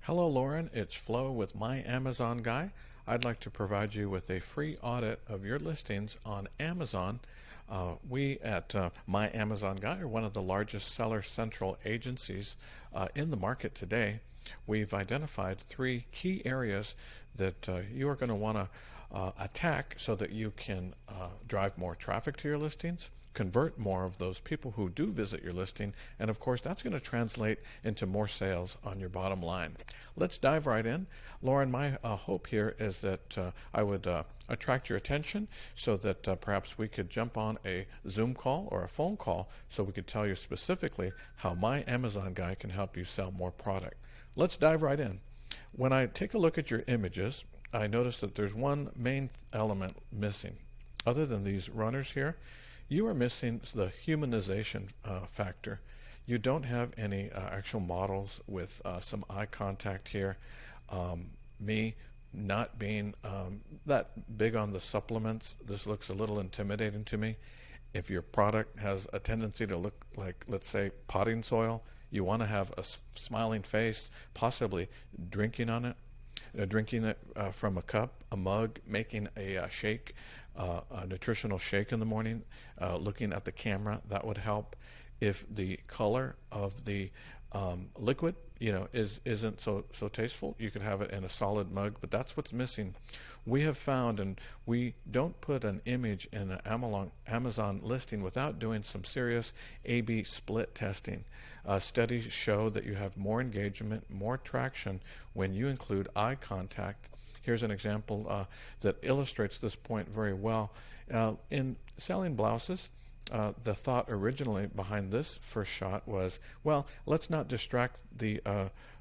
Hello, Lauren. It's Flo with My Amazon Guy. I'd like to provide you with a free audit of your listings on Amazon. We at My Amazon Guy are one of the largest seller central agencies in the market today. We've identified three key areas that you are going to want to attack so that you can drive more traffic to your listings, convert more of those people who do visit your listing, and of course that's going to translate into more sales on your bottom line. Let's dive right in. Lauren, my hope here is that I would attract your attention so that perhaps we could jump on a Zoom call or a phone call so we could tell you specifically how My Amazon Guy can help you sell more product. Let's dive right in. When I take a look at your images, I notice that there's one main element missing. Other than these runners here, you are missing the humanization factor. You don't have any actual models with some eye contact here. Me not being that big on the supplements, this looks a little intimidating to me. If your product has a tendency to look like, let's say, potting soil, you want to have a smiling face, possibly drinking on it, drinking it from a cup, a mug, making a shake, a nutritional shake in the morning, looking at the camera, that would help. If the color of the liquid, isn't so tasteful, you could have it in a solid mug, but that's what's missing. We have found, and we don't put an image in an Amazon listing without doing some serious A/B split testing. Studies show that you have more engagement, more traction when you include eye contact. Here's an example that illustrates this point very well. In selling blouses, the thought originally behind this first shot was, well, let's not distract the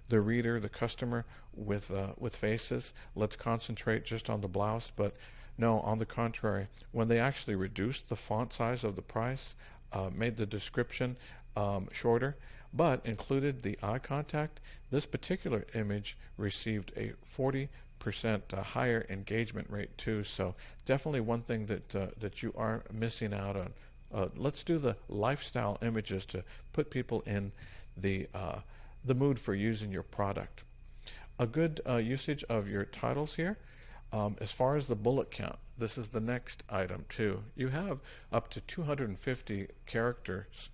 reader, the customer, with faces. Let's concentrate just on the blouse. But no, on the contrary, when they actually reduced the font size of the price, made the description shorter, but included the eye contact, this particular image received a 40% higher engagement rate too. So definitely one thing that you are missing out on. Let's do the lifestyle images to put people in the mood for using your product. A good usage of your titles here. As far as the bullet count, this is the next item too. You have up to 250 characters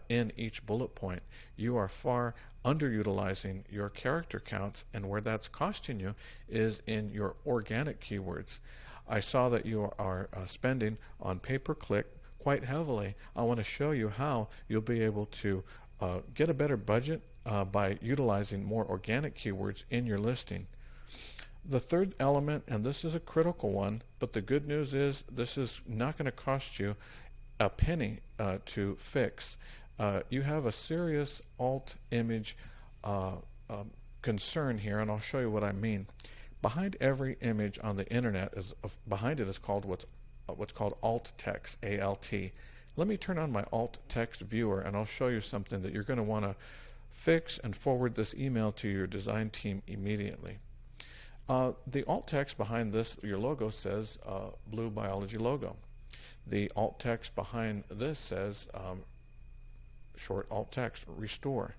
in each bullet point. You are far underutilizing your character counts, and where that's costing you is in your organic keywords. I saw that you are spending on pay-per-click quite heavily. I want to show you how you'll be able to get a better budget by utilizing more organic keywords in your listing. The third element, and this is a critical one, but the good news is this is not going to cost you a penny to fix. You have a serious alt image concern here, and I'll show you what I mean. Behind every image on the internet behind it is called what's called alt text, ALT. Let me turn on my alt text viewer, and I'll show you something that you're going to want to fix and forward this email to your design team immediately. The alt text behind this, your logo, says BlueBiology logo. The alt text behind this says short alt text restore.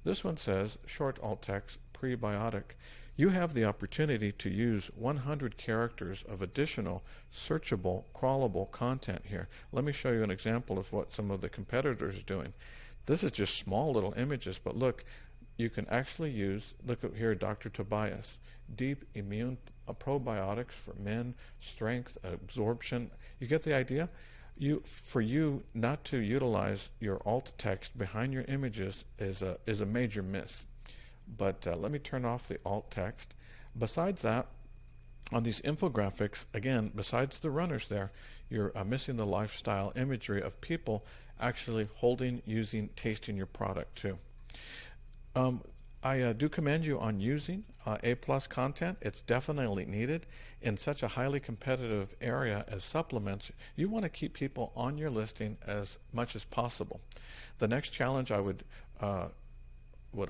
This one says short alt text prebiotic. You have the opportunity to use 100 characters of additional searchable, crawlable content here. Let me show you an example of what some of the competitors are doing. This is just small little images, but look, you can actually use, look at here, Dr. Tobias, deep immune probiotics for men, strength, absorption. You get the idea? For you not to utilize your alt text behind your images is a major miss. But let me turn off the alt text. Besides that, on these infographics, again, besides the runners there, you're missing the lifestyle imagery of people actually holding, using, tasting your product too. I do commend you on using A+ content. It's definitely needed in such a highly competitive area as supplements. You want to keep people on your listing as much as possible. The next challenge I would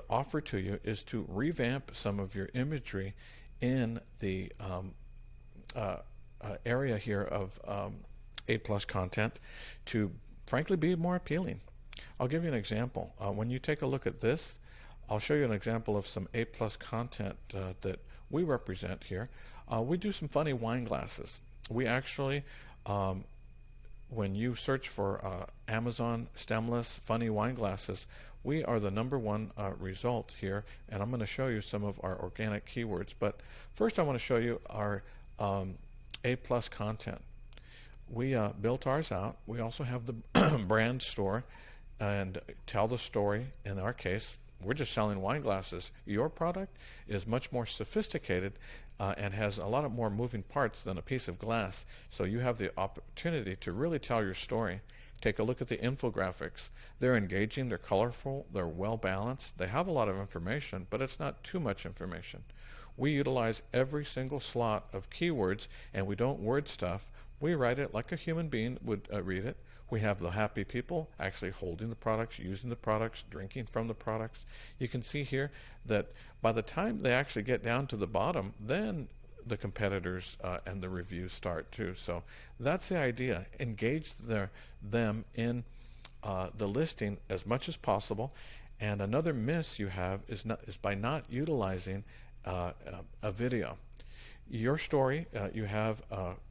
offer to you is to revamp some of your imagery in the area here of A+ content to frankly be more appealing. I'll give you an example. When you take a look at this, I'll show you an example of some A+ content that we represent here. We do some funny wine glasses. We actually, when you search for Amazon stemless funny wine glasses, we are the #1 result here, and I'm going to show you some of our organic keywords. But first I want to show you our A+ content. We built ours out. We also have the brand store and tell the story. In our case, we're just selling wine glasses. Your product is much more sophisticated and has a lot of more moving parts than a piece of glass. So you have the opportunity to really tell your story. Take a look at the infographics. They're engaging, they're colorful, they're well balanced. They have a lot of information, but it's not too much information. We utilize every single slot of keywords, and we don't word stuff. We write it like a human being would read it. We have the happy people actually holding the products, using the products, drinking from the products. You can see here that by the time they actually get down to the bottom, then the competitors and the reviews start too. So that's the idea. Engage them in the listing as much as possible. And another miss you have is by not utilizing a video. Your story, you have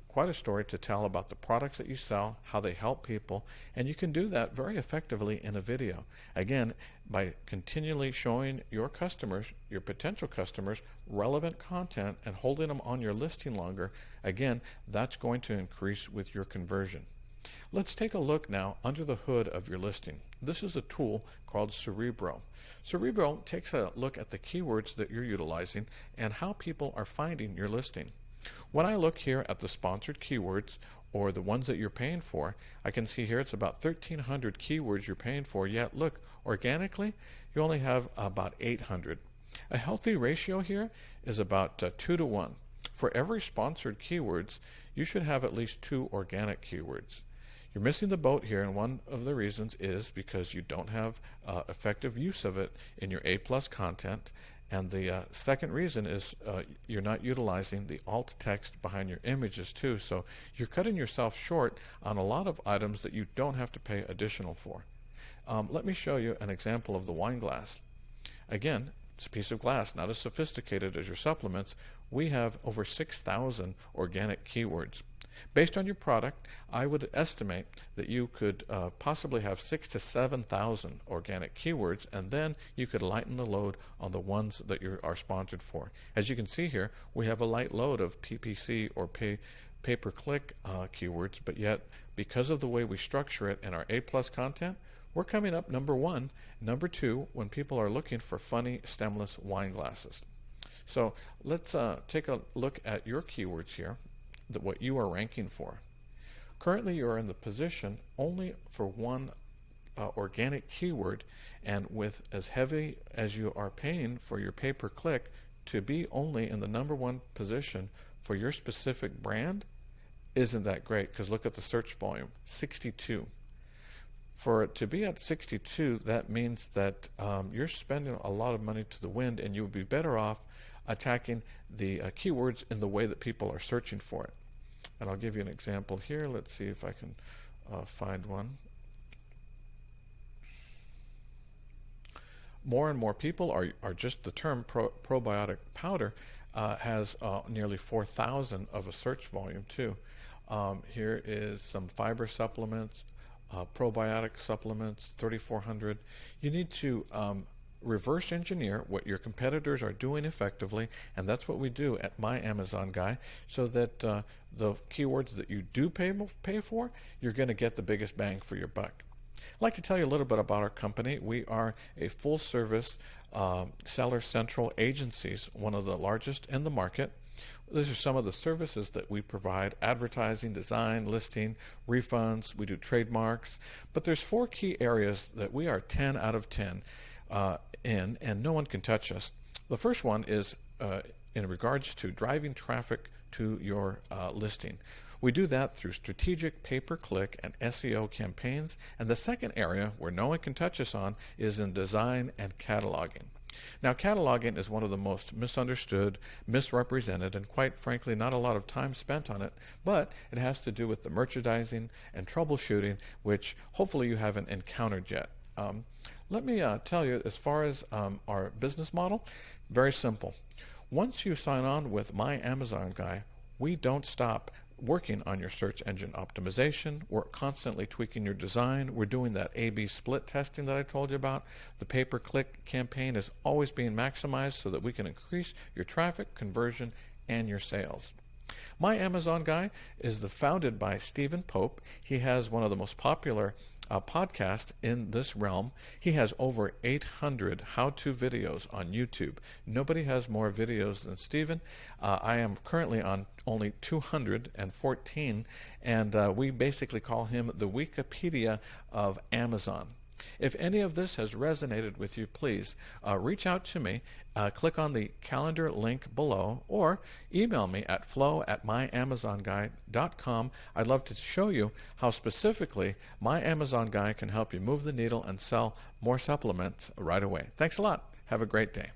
quite a story to tell about the products that you sell, how they help people, and you can do that very effectively in a video. Again, by continually showing your customers, your potential customers, relevant content and holding them on your listing longer, again, that's going to increase with your conversion. Let's take a look now under the hood of your listing. This is a tool called Cerebro. Cerebro takes a look at the keywords that you're utilizing and how people are finding your listing. When I look here at the sponsored keywords, or the ones that you're paying for, I can see here it's about 1,300 keywords you're paying for, yet look, organically, you only have about 800. A healthy ratio here is about 2 to 1. For every sponsored keywords, you should have at least 2 organic keywords. You're missing the boat here, and one of the reasons is because you don't have effective use of it in your A+ content. And the second reason is you're not utilizing the alt text behind your images too. So you're cutting yourself short on a lot of items that you don't have to pay additional for. Let me show you an example of the wine glass. Again, it's a piece of glass, not as sophisticated as your supplements. We have over 6,000 organic keywords. Based on your product, I would estimate that you could possibly have 6,000 to 7,000 organic keywords, and then you could lighten the load on the ones that you are sponsored for. As you can see here, we have a light load of PPC or pay-per-click keywords, but yet because of the way we structure it in our A+ content, we're coming up #1, #2 when people are looking for funny stemless wine glasses. So let's take a look at your keywords here, what you are ranking for. Currently you are in the position only for one organic keyword, and with as heavy as you are paying for your pay-per-click, to be only in the #1 position for your specific brand isn't that great, because look at the search volume, 62. For it to be at 62, that means that you're spending a lot of money to the wind, and you would be better off attacking the keywords in the way that people are searching for it. And I'll give you an example here. Let's see if I can find one. More and more people are just the term probiotic powder has nearly 4,000 of a search volume too. Here is some fiber supplements, probiotic supplements, 3,400. You need to reverse engineer what your competitors are doing effectively, and that's what we do at My Amazon Guy, so that the keywords that you do pay for, you're going to get the biggest bang for your buck. I'd like to tell you a little bit about our company. We are a full-service Seller Central agencies, one of the largest in the market. These are some of the services that we provide: advertising, design, listing, refunds. We do trademarks. But there's 4 key areas that we are 10 out of 10 in, and no one can touch us. The first one is in regards to driving traffic to your listing. We do that through strategic pay-per-click and SEO campaigns. And the second area where no one can touch us on is in design and cataloging. Now, cataloging is one of the most misunderstood, misrepresented, and quite frankly, not a lot of time spent on it, but it has to do with the merchandising and troubleshooting, which hopefully you haven't encountered yet. Let me tell you, as far as our business model, very simple. Once you sign on with My Amazon Guy, we don't stop working on your search engine optimization. We're constantly tweaking your design. We're doing that A/B split testing that I told you about. The pay-per-click campaign is always being maximized so that we can increase your traffic, conversion, and your sales. My Amazon Guy is founded by Stephen Pope. He has one of the most popular podcasts in this realm. He has over 800 how-to videos on YouTube. Nobody has more videos than Stephen. I am currently on only 214, and we basically call him the Wikipedia of Amazon. If any of this has resonated with you, please reach out to me. Click on the calendar link below or email me at flow@myamazonguy.com. I'd love to show you how specifically My Amazon Guy can help you move the needle and sell more supplements right away. Thanks a lot. Have a great day.